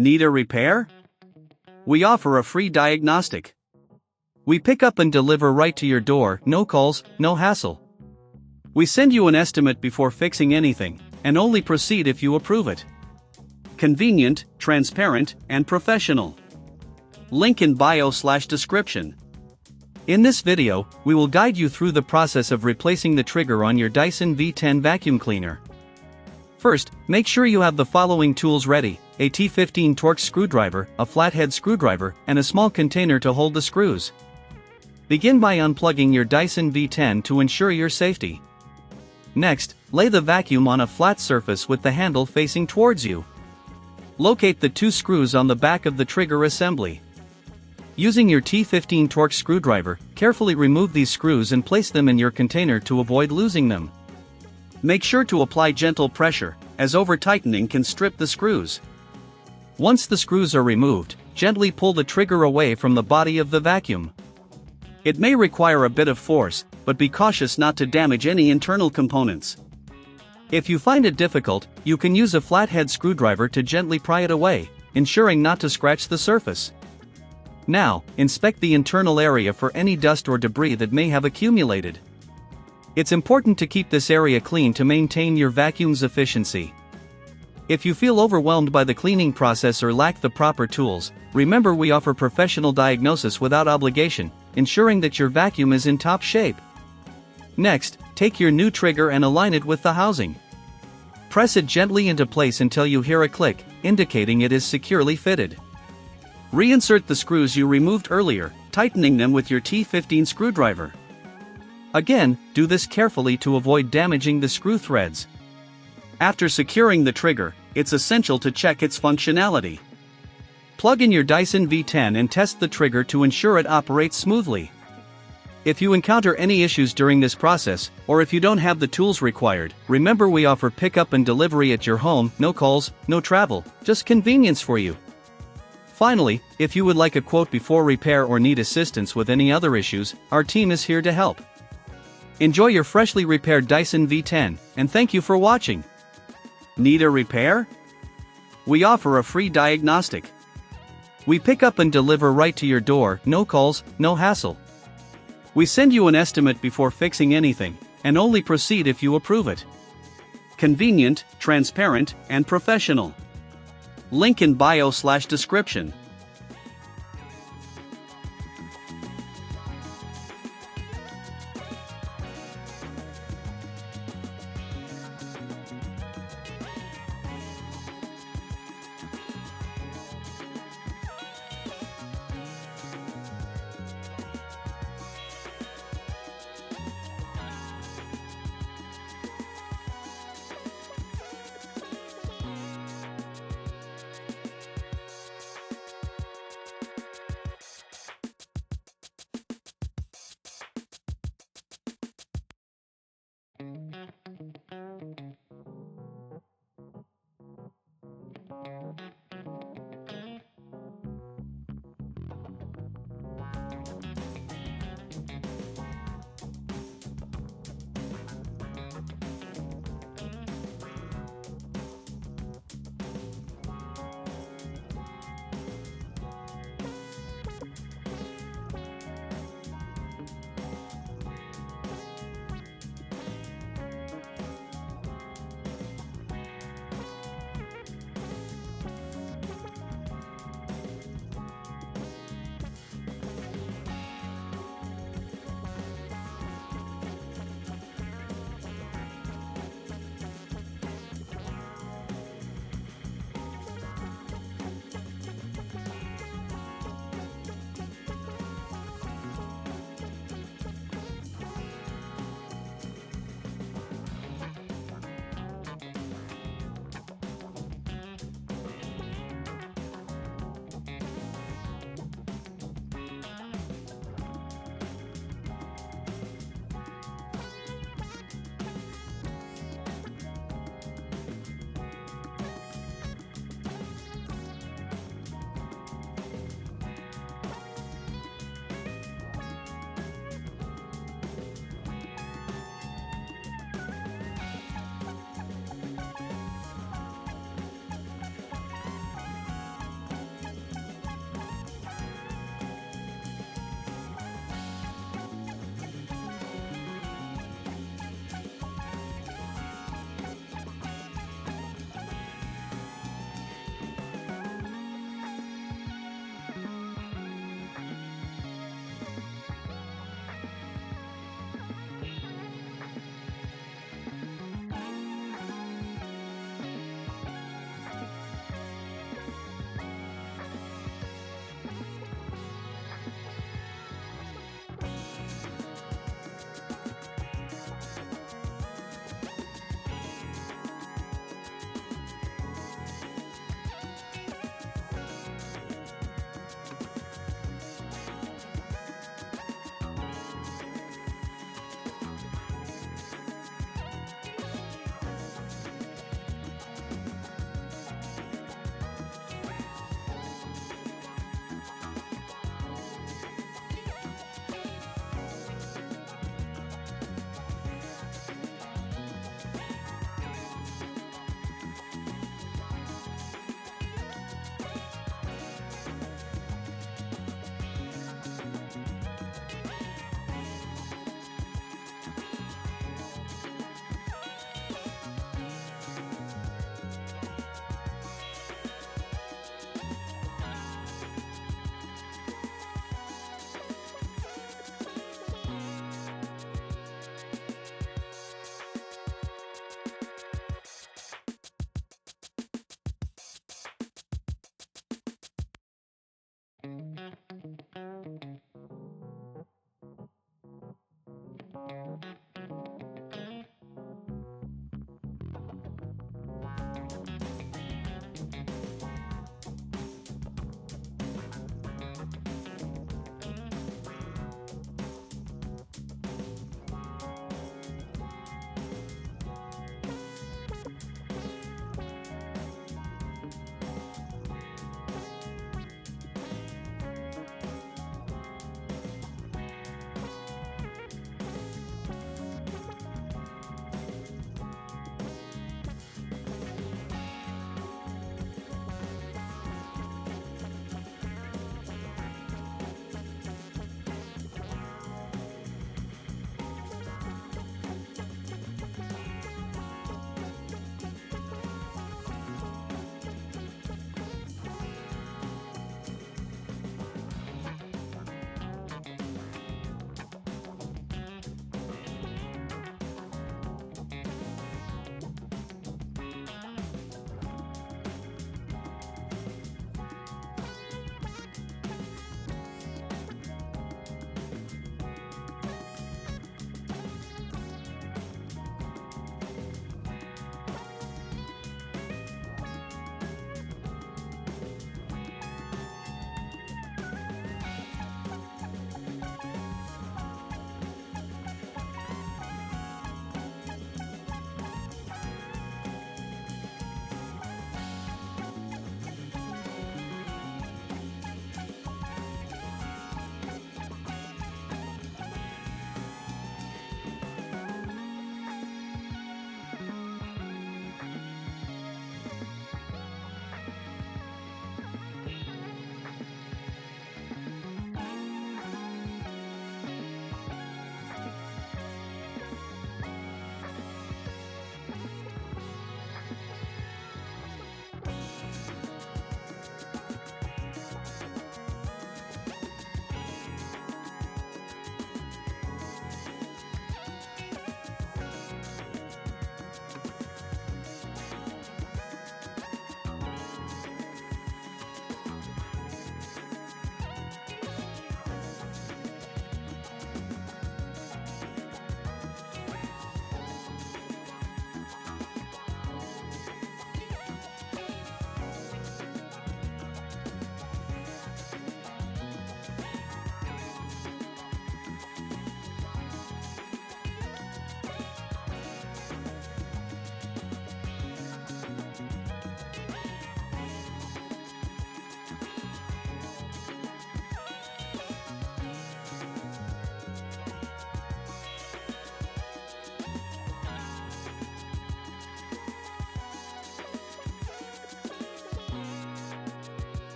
Need a repair? We offer a free diagnostic. We pick up and deliver right to your door, no calls, no hassle. We send you an estimate before fixing anything, and only proceed if you approve it. Convenient, transparent, and professional. Link in bio/description. In this video, we will guide you through the process of replacing the trigger on your Dyson V10 vacuum cleaner. First, make sure you have the following tools ready: a T15 Torx screwdriver, a flathead screwdriver, and a small container to hold the screws. Begin by unplugging your Dyson V10 to ensure your safety. Next, lay the vacuum on a flat surface with the handle facing towards you. Locate the two screws on the back of the trigger assembly. Using your T15 Torx screwdriver, carefully remove these screws and place them in your container to avoid losing them. Make sure to apply gentle pressure, as over-tightening can strip the screws. Once the screws are removed, gently pull the trigger away from the body of the vacuum. It may require a bit of force, but be cautious not to damage any internal components. If you find it difficult, you can use a flathead screwdriver to gently pry it away, ensuring not to scratch the surface. Now, inspect the internal area for any dust or debris that may have accumulated. It's important to keep this area clean to maintain your vacuum's efficiency. If you feel overwhelmed by the cleaning process or lack the proper tools, remember we offer professional diagnosis without obligation, ensuring that your vacuum is in top shape. Next, take your new trigger and align it with the housing. Press it gently into place until you hear a click, indicating it is securely fitted. Reinsert the screws you removed earlier, tightening them with your T15 screwdriver. Again, do this carefully to avoid damaging the screw threads. After securing the trigger, it's essential to check its functionality. Plug in your Dyson V10 and test the trigger to ensure it operates smoothly. If you encounter any issues during this process, or if you don't have the tools required, remember we offer pickup and delivery at your home, no calls, no travel, just convenience for you. Finally, if you would like a quote before repair or need assistance with any other issues, our team is here to help. Enjoy your freshly repaired Dyson V10, and thank you for watching. Need a repair? We offer a free diagnostic. We pick up and deliver right to your door, no calls, no hassle. We send you an estimate before fixing anything, and only proceed if you approve it. Convenient, transparent, and professional. Link in bio/description.